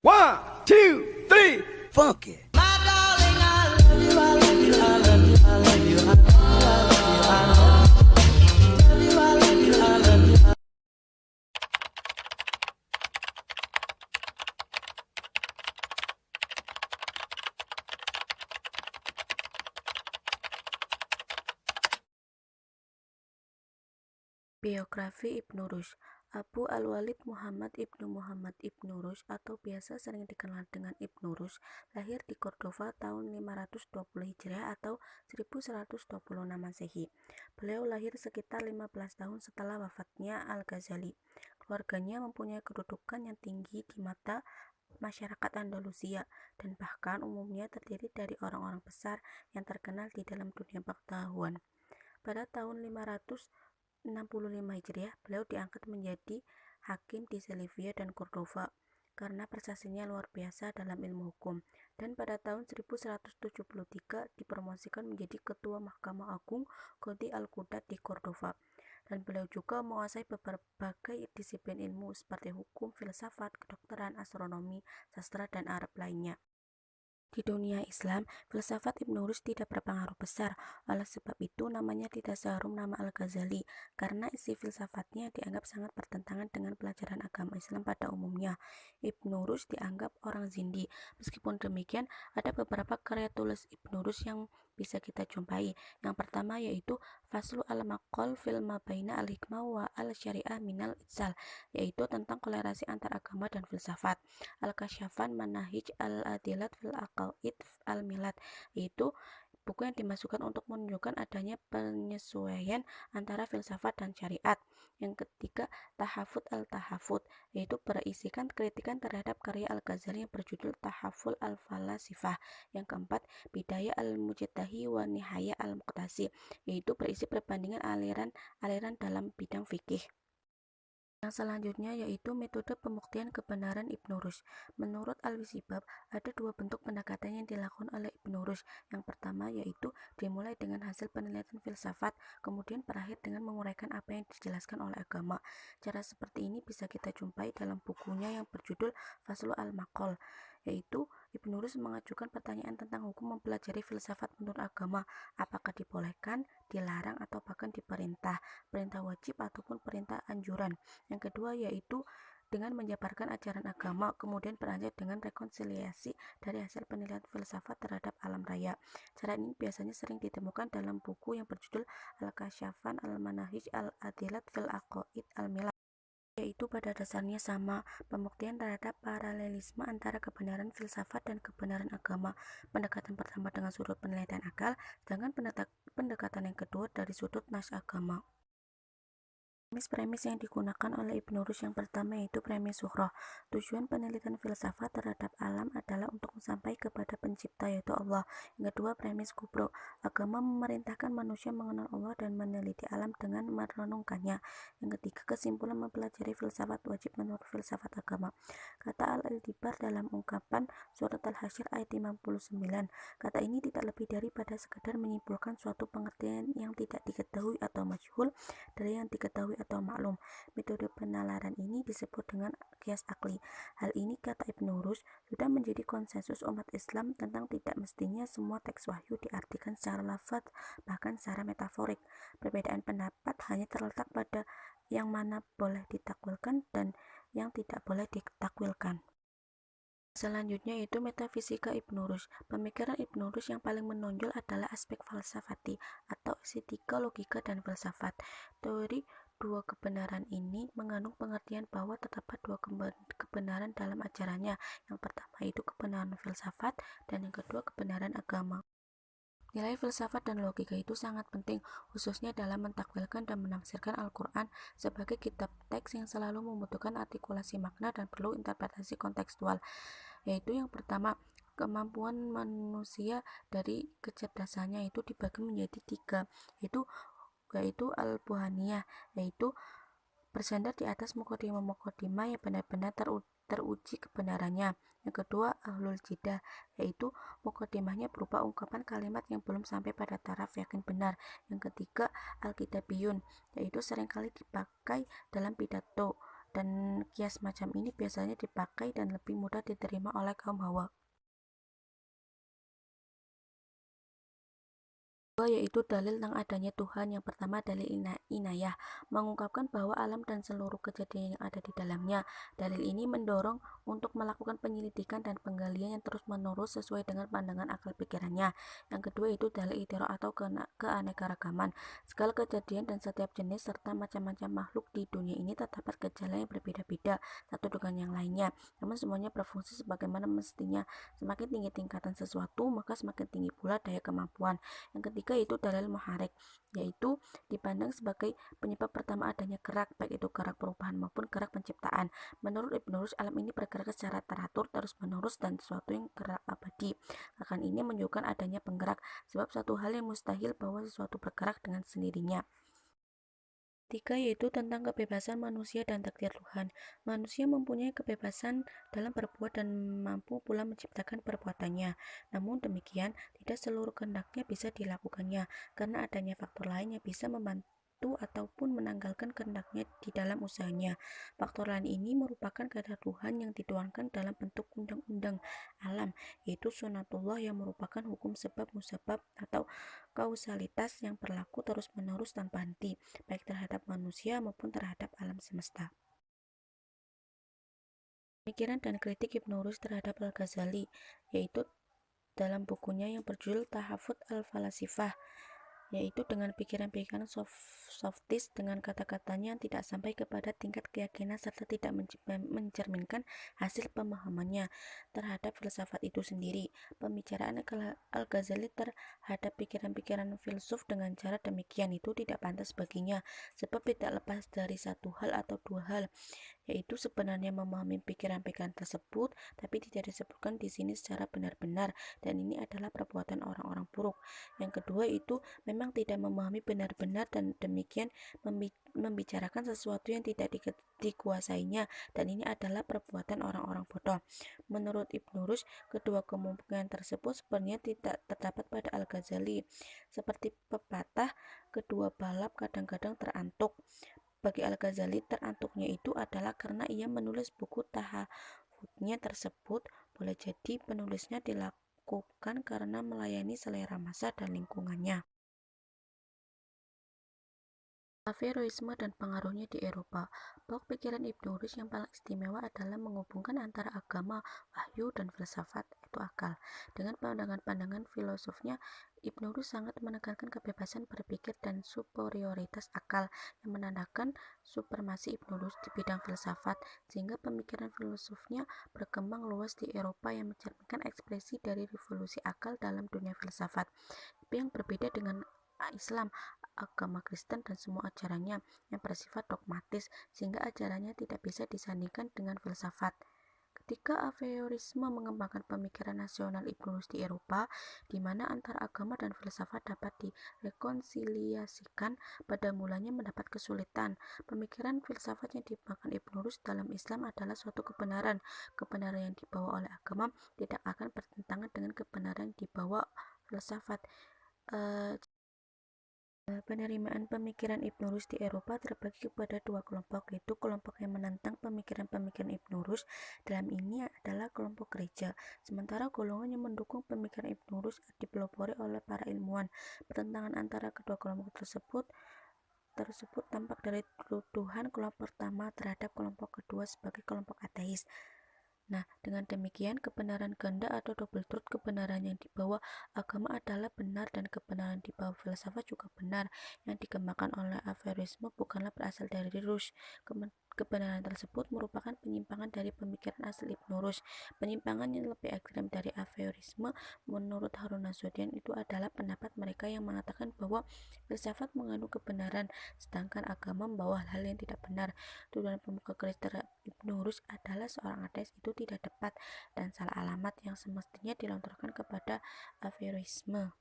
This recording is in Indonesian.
One, two, three, funky. Biografi Ibnu Rushd. Abu Al-Walid Muhammad Ibnu Muhammad Ibnu Rushd atau biasa sering dikenal dengan Ibnu Rushd lahir di Cordova tahun 520 Hijriah atau 1126 Masehi. Beliau lahir sekitar 15 tahun setelah wafatnya Al-Ghazali. Keluarganya mempunyai kedudukan yang tinggi di mata masyarakat Andalusia dan bahkan umumnya terdiri dari orang-orang besar yang terkenal di dalam dunia pengetahuan. Pada tahun 565 Hijriah, beliau diangkat menjadi hakim di Sevilla dan Cordova karena prestasinya luar biasa dalam ilmu hukum, dan pada tahun 1173 dipromosikan menjadi ketua Mahkamah Agung Qadi Al-Qudat di Cordova, dan beliau juga menguasai berbagai disiplin ilmu seperti hukum, filsafat, kedokteran, astronomi, sastra, dan Arab lainnya. Di dunia Islam, filsafat Ibnu Rushd tidak berpengaruh besar, oleh sebab itu namanya tidak seharum nama Al-Ghazali, karena isi filsafatnya dianggap sangat bertentangan dengan pelajaran agama Islam pada umumnya. Ibnu Rushd dianggap orang zindi. Meskipun demikian, ada beberapa karya tulis Ibnu Rushd yang bisa kita jumpai. Yang pertama yaitu Faslu al-Maqal fil Mabaina al-Hikmah wa al-Syariah minal Itsal, yaitu tentang kolerasi antar agama dan filsafat. Al-Kasyafan Manahij al-Adilat fil Aqaid al-Milad, yaitu buku yang dimasukkan untuk menunjukkan adanya penyesuaian antara filsafat dan syariat. Yang ketiga, Tahafut al-Tahafut, yaitu berisikan kritikan terhadap karya Al-Ghazali yang berjudul Tahaful al-Falasifah. Yang keempat, Bidayah al-Mujtahi wa Nihaya al-Muqtasi, yaitu berisi perbandingan aliran-aliran dalam bidang fikih. Yang selanjutnya yaitu metode pembuktian kebenaran Ibnu Rushd. Menurut Al-Wisibab, ada dua bentuk pendekatan yang dilakukan oleh Ibnu Rushd. Yang pertama yaitu dimulai dengan hasil penelitian filsafat, kemudian berakhir dengan menguraikan apa yang dijelaskan oleh agama. Cara seperti ini bisa kita jumpai dalam bukunya yang berjudul Faslu al-Maqal, yaitu Ibnu Rushd mengajukan pertanyaan tentang hukum mempelajari filsafat menurut agama, apakah dibolehkan, dilarang, atau bahkan diperintah, perintah wajib ataupun perintah anjuran. Yang kedua yaitu dengan menjabarkan ajaran agama, kemudian beranjak dengan rekonsiliasi dari hasil penilaian filsafat terhadap alam raya. Cara ini biasanya sering ditemukan dalam buku yang berjudul Al-Kasyafan al-Manahij al-Adilat fil Aqaid al-Milad, yaitu pada dasarnya sama, pembuktian terhadap paralelisme antara kebenaran filsafat dan kebenaran agama. Pendekatan pertama dengan sudut penelitian akal, sedangkan pendekatan yang kedua dari sudut nas agama. Premis-premis yang digunakan oleh Ibnu Rushd yang pertama yaitu premis Zuhroh. Tujuan penelitian filsafat terhadap alam adalah untuk sampai kepada pencipta yaitu Allah. Yang kedua, premis Kubro. Agama memerintahkan manusia mengenal Allah dan meneliti alam dengan merenungkannya. Yang ketiga, kesimpulan mempelajari filsafat wajib menurut filsafat agama. Kata Al-Iltibar dalam ungkapan surat Al-Hasyr ayat 59, kata ini tidak lebih daripada sekadar menyimpulkan suatu pengertian yang tidak diketahui atau majhul dari yang diketahui atau maklum. Metode penalaran ini disebut dengan kias akli. Hal ini, kata Ibnu Rushd, sudah menjadi konsensus umat Islam tentang tidak mestinya semua teks wahyu diartikan secara lafaz, bahkan secara metaforik. Perbedaan pendapat hanya terletak pada yang mana boleh ditakwilkan dan yang tidak boleh ditakwilkan. Selanjutnya yaitu metafisika Ibnu Rushd. Pemikiran Ibnu Rushd yang paling menonjol adalah aspek falsafati atau estetika, logika, dan filsafat. Teori dua kebenaran ini mengandung pengertian bahwa terdapat dua kebenaran dalam ajarannya. Yang pertama itu kebenaran filsafat dan yang kedua kebenaran agama. Nilai filsafat dan logika itu sangat penting, khususnya dalam mentakwilkan dan menafsirkan Al-Quran sebagai kitab teks yang selalu membutuhkan artikulasi makna dan perlu interpretasi kontekstual. Yaitu yang pertama, kemampuan manusia dari kecerdasannya itu dibagi menjadi tiga, yaitu al-buhaniyah, yaitu bersandar di atas mukodimah yang benar-benar teruji kebenarannya. Yang kedua, ahlul jidah, yaitu mukodimahnya berupa ungkapan kalimat yang belum sampai pada taraf yakin benar. Yang ketiga, al-kitabiyun, yaitu seringkali dipakai dalam pidato. dan kias macam ini biasanya dipakai dan lebih mudah diterima oleh kaum hawa. Yaitu dalil tentang adanya Tuhan. Yang pertama, dalil inayah, mengungkapkan bahwa alam dan seluruh kejadian yang ada di dalamnya. Dalil ini mendorong untuk melakukan penyelidikan dan penggalian yang terus-menerus sesuai dengan pandangan akal pikirannya. Yang kedua itu dalil itiraf atau keanekaragaman. Segala kejadian dan setiap jenis serta macam-macam makhluk di dunia ini terdapat gejala yang berbeda-beda satu dengan yang lainnya, namun semuanya berfungsi sebagaimana mestinya. Semakin tinggi tingkatan sesuatu, maka semakin tinggi pula daya kemampuan. Yang ketiga itu dalil muharik, yaitu dipandang sebagai penyebab pertama adanya gerak, baik itu gerak perubahan maupun gerak penciptaan. Menurut Ibnu Rushd, alam ini bergerak secara teratur, terus-menerus, dan sesuatu yang gerak abadi. Akan ini menunjukkan adanya penggerak, sebab satu hal yang mustahil bahwa sesuatu bergerak dengan sendirinya. Tiga yaitu tentang kebebasan manusia dan takdir Tuhan. Manusia mempunyai kebebasan dalam berbuat dan mampu pula menciptakan perbuatannya. Namun demikian, tidak seluruh kehendaknya bisa dilakukannya, karena adanya faktor lain yang bisa membantu ataupun menanggalkan kehendaknya di dalam usahanya. Faktor lain ini merupakan kehendak Tuhan yang dituangkan dalam bentuk undang-undang alam, yaitu sunatullah yang merupakan hukum sebab musabab atau kausalitas yang berlaku terus-menerus tanpa henti, baik terhadap manusia maupun terhadap alam semesta. Pemikiran dan kritik Ibnu Rushd terhadap Al-Ghazali, yaitu dalam bukunya yang berjudul Tahafut Al-Falasifah, yaitu dengan pikiran-pikiran softis dengan kata-katanya yang tidak sampai kepada tingkat keyakinan serta tidak mencerminkan hasil pemahamannya terhadap filsafat itu sendiri. Pembicaraan Al-Ghazali terhadap pikiran-pikiran filsuf dengan cara demikian itu tidak pantas baginya, sebab tidak lepas dari satu hal atau dua hal, yaitu sebenarnya memahami pikiran-pikiran tersebut, tapi tidak disebutkan di sini secara benar-benar, dan ini adalah perbuatan orang-orang buruk. Yang kedua itu memang tidak memahami benar-benar dan demikian membicarakan sesuatu yang tidak dikuasainya, dan ini adalah perbuatan orang-orang bodoh. Menurut Ibnu Rushd, kedua kemungkinan tersebut sebenarnya tidak terdapat pada Al-Ghazali. Seperti pepatah, kedua balap kadang-kadang terantuk. Bagi Al-Ghazali, terantuknya itu adalah karena ia menulis buku tahafutnya tersebut. Boleh jadi penulisnya dilakukan karena melayani selera masa dan lingkungannya. Averroisme dan pengaruhnya di Eropa. Pokok pikiran Ibnu Rushd yang paling istimewa adalah menghubungkan antara agama, wahyu, dan filsafat, itu akal. Dengan pandangan-pandangan filosofnya, Ibnu Rushd sangat menekankan kebebasan berpikir dan superioritas akal, yang menandakan supremasi Ibnu Rushd di bidang filsafat, sehingga pemikiran filosofnya berkembang luas di Eropa yang mencerminkan ekspresi dari revolusi akal dalam dunia filsafat. Tapi yang berbeda dengan Islam, agama Kristen dan semua ajarannya yang bersifat dogmatis, sehingga ajarannya tidak bisa disandingkan dengan filsafat. Ketika Averroisme mengembangkan pemikiran nasional Ibnu Rushd di Eropa, di mana antara agama dan filsafat dapat direkonsiliasikan, pada mulanya mendapat kesulitan. Pemikiran filsafat yang dikembangkan Ibnu Rushd dalam Islam adalah suatu kebenaran. Kebenaran yang dibawa oleh agama tidak akan bertentangan dengan kebenaran yang dibawa filsafat. Penerimaan pemikiran Ibnu Rushd di Eropa terbagi kepada dua kelompok, yaitu kelompok yang menentang pemikiran-pemikiran Ibnu Rushd, dalam ini adalah kelompok gereja, sementara golongan yang mendukung pemikiran Ibnu Rushd dipelopori oleh para ilmuwan. Pertentangan antara kedua kelompok tersebut tampak dari tuduhan kelompok pertama terhadap kelompok kedua sebagai kelompok ateis. Nah, dengan demikian, kebenaran ganda atau double truth, kebenaran yang dibawa agama adalah benar dan kebenaran di bawah filsafat juga benar, yang dikembangkan oleh Averroisme bukanlah berasal dari Rushd. Kebenaran tersebut merupakan penyimpangan dari pemikiran asli Ibnu Rushd. Penyimpangan yang lebih ekstrem dari Averroisme menurut Harun Nasution itu adalah pendapat mereka yang mengatakan bahwa filsafat mengandung kebenaran, sedangkan agama membawa hal yang tidak benar. Tuduhan pemuka Kristen Ibnu Rushd adalah seorang ateis itu tidak tepat dan salah alamat yang semestinya dilontarkan kepada Averroisme.